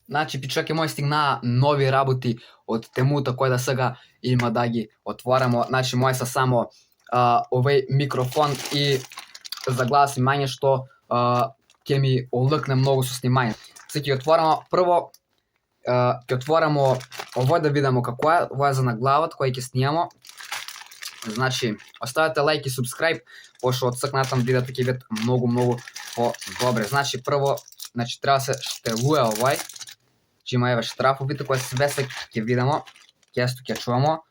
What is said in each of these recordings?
Значи, пичаки мои стигнаа нови работи од темута кој да сега има да ги отворамо. Значи, мој са само овој микрофон и заглас снимање што ќе ми олакне многу со снимање. Се ќе отворамо прво ќе отворамо овој да видиме како е, ова е за наглавата кој ќе снимамо. Значи, оставете лайк и субскрайб, пошто од сак натам видеото ќе бидат многу по-добре. Значи, прво, треба се штелуе овој. Че има еве штрафовите кои све се ќе видиме, ќе чувамо.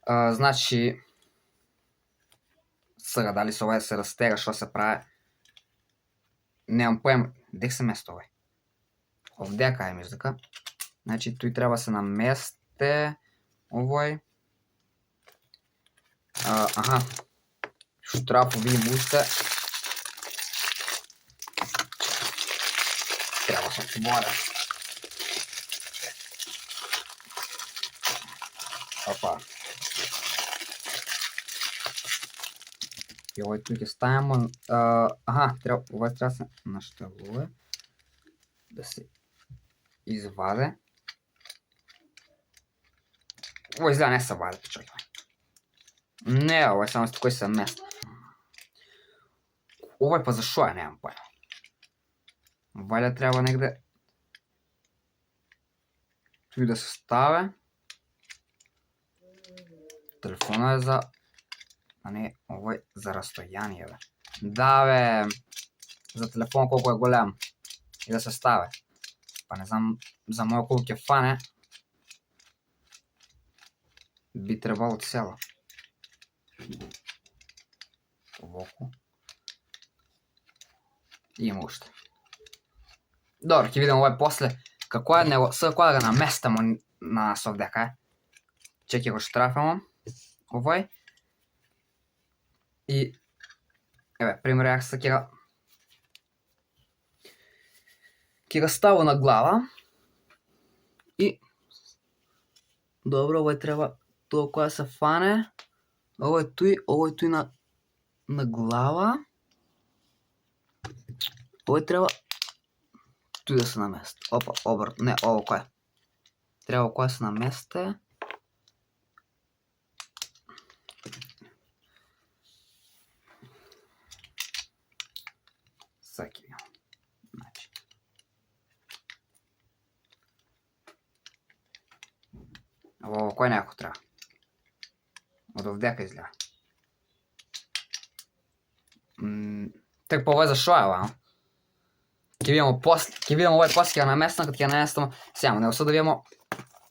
Значи, сега дали се овој се растега, што се прави? Немам поем, дек се место овој? Овдека е мислека. Значи, тој треба се наместе овој. Аха, штрафови им уште. Треба се отвора. Опа. И овој тук ќе ставимо. Аха, овој треба се наштелува. Да се изваде. Овој изгледа не се ваде, чакай. Не, овој само кој се места. Овој па зашо е, немам појма. Валја треба негде туј да се ставе. Телефона е за... А не, овој за растојание, бе. Да, бе. За телефон колко е голем. И да се ставе. Па не знам за мој колко ќе фане. Би требало цело. Овоко. Има уште. Добро, ќе видиме овој после. Како е него, сега кога да го наместамо на нас овдека, е. Чеки го штрафамо. Овој. И еве, пример, ја се ќе го ставам на глава. И добро, овој треба тоа која се фане. Овој туј на глава. Овој треба туј да се намести. Опа, обрт, не, ово кој. Треба која се наместе. Саки ја. Значи. Ово кој некој треба. Од овдека изгледа. Тек по овој зашо е ова? Ќе видиме после, овој после ќе наместам, кога ќе наместам сега, него сега да видиме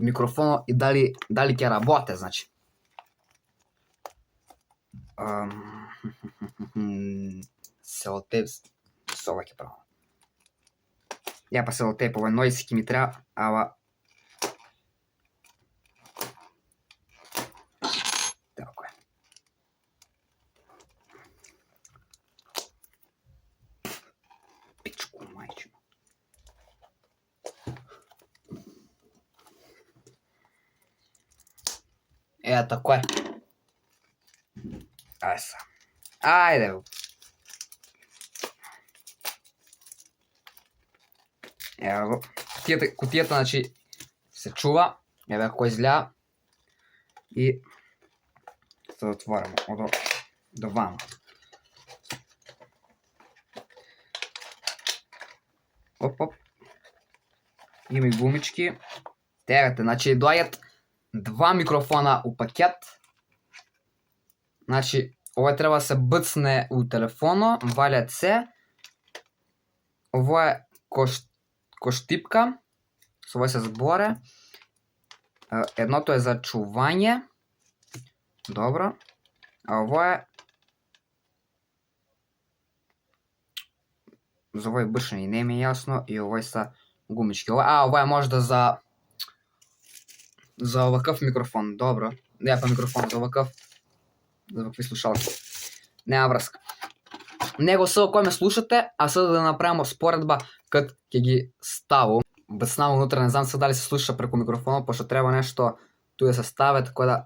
микрофонот и дали ќе работи, значи. Селотейп со ова ќе правам. Ја па селотейп, овој нојс ќе ми треба, ава тако е. Пичку мајчино. Тако е. Ајде са. Ајде. Ево го. Кутијата, значи, се чува. Еве како изгледа. И се отворимо до вама. Оп. Има и гумички. Терате, значи, доаѓат два микрофона у пакет. Значи, овој треба да се бцне у телефоно, валјат се. Ово е ко штипка, со овој се зборе. Едното е за чување. Добро. А ово е за овој бршење, не ми е јасно, и овој са гумички. Ово е можда за оваков микрофон, добро. Не па микрофон, за оваков. За вакви слушалки. Нема врска. Него сега кој ме слушате, а сега да направимо споредба кад ќе ги ставам. Бцнам унутра, не знам сега дали се слуша преку микрофонот, пошто треба нешто туј да се ставе, така да...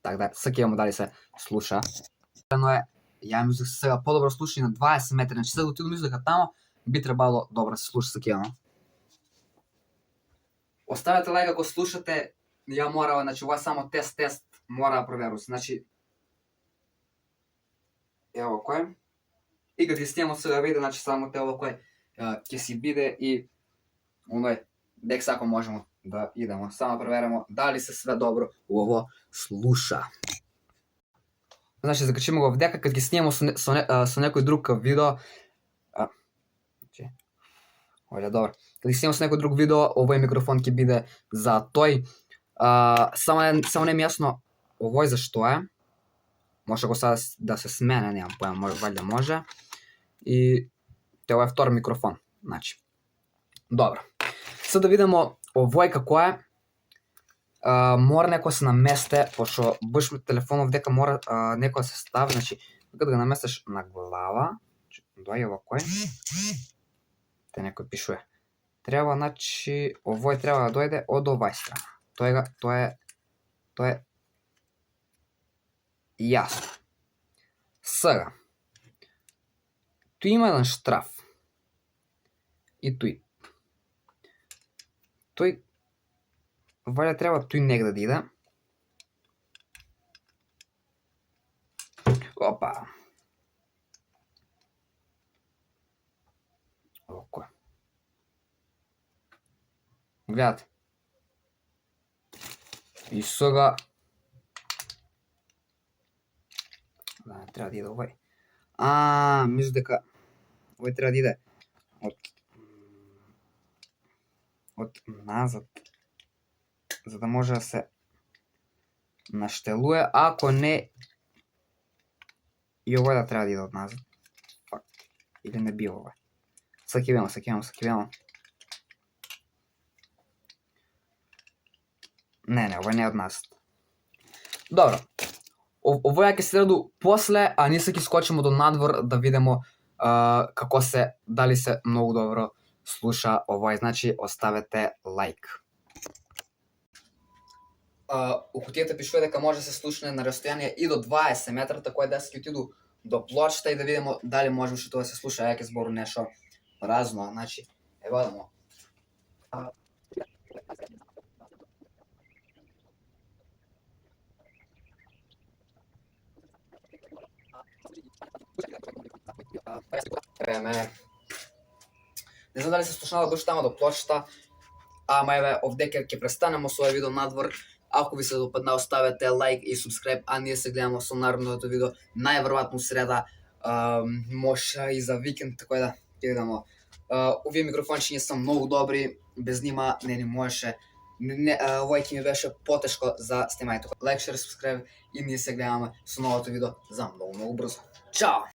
Так да, сега ќе дали се слуша. Но е, ја мислам сега по-добро слушање на 20 метри, значи сега отидам мислам дека тамо, би требало добро се слуша сакивано. Оставете лайк ако слушате, ја морала, значи ова е само тест, мора да проверу. Значи, ево кој. И кога ќе снимам сега видео, значи само те ово кој ќе си биде и оној дек сако можемо да идемо. Само проверимо дали се све добро ово слуша. Значи закачиме го вдека, кога ќе снимам со некој друг видео. Оле, добро. Кога ќе снимам со некој друг видео, овој микрофон ќе биде за тој. Само не ми јасно овој за што е. Може го сега да се смене, немам појма, валјда може. И ова е втор микрофон, значи. Добро. Сега да видимо овој како е. Мора некој се наместе, пошто баш телефонов дека мора некој се стави, значи кога да го наместиш на глава, доаѓа овој. Те некој пишува. Треба, значи, овој треба да дојде од овај страна. Тоа е јасно. Сега, туј има еден штраф. И туј. Тој валја треба туј негде да иде. Опа. Око. Гледате. И сега треба да иде овој. Мислам дека овој треба да иде од назад, за да може да се наштелуе, ако не и овој да треба да иде од назад. Или не би овој. Сакивемо. Не, овој не е од назад. Добро. Овој ќе се раду после, а ние се ќе скочимо до надвор да видимо како се, дали се многу добро слуша овој, значи оставете лайк. У кутијата пишува дека може да се слушне на растојание и до 20 метра, така да се ќе отиду до плочта и да видимо дали може уште тоа да се слуша, ќе збору нешто разно, значи ево одемо. Не знам дали се слушнала баш тама до плочта, ама еве овдека ќе престанемо со овој видео надвор. Ако ви се допадна, оставете лайк и субскрайб, а ние се гледаме со наредното видео, најверојатно среда, може и за викенд, така да ќе видимо. Овие микрофончиња се многу добри, без нима не ни можеше. Овој ќе ми беше потешко за снимањето. Лайк, шер, субскрайб и ние се гледаме со новото видео за многу брзо. Чао!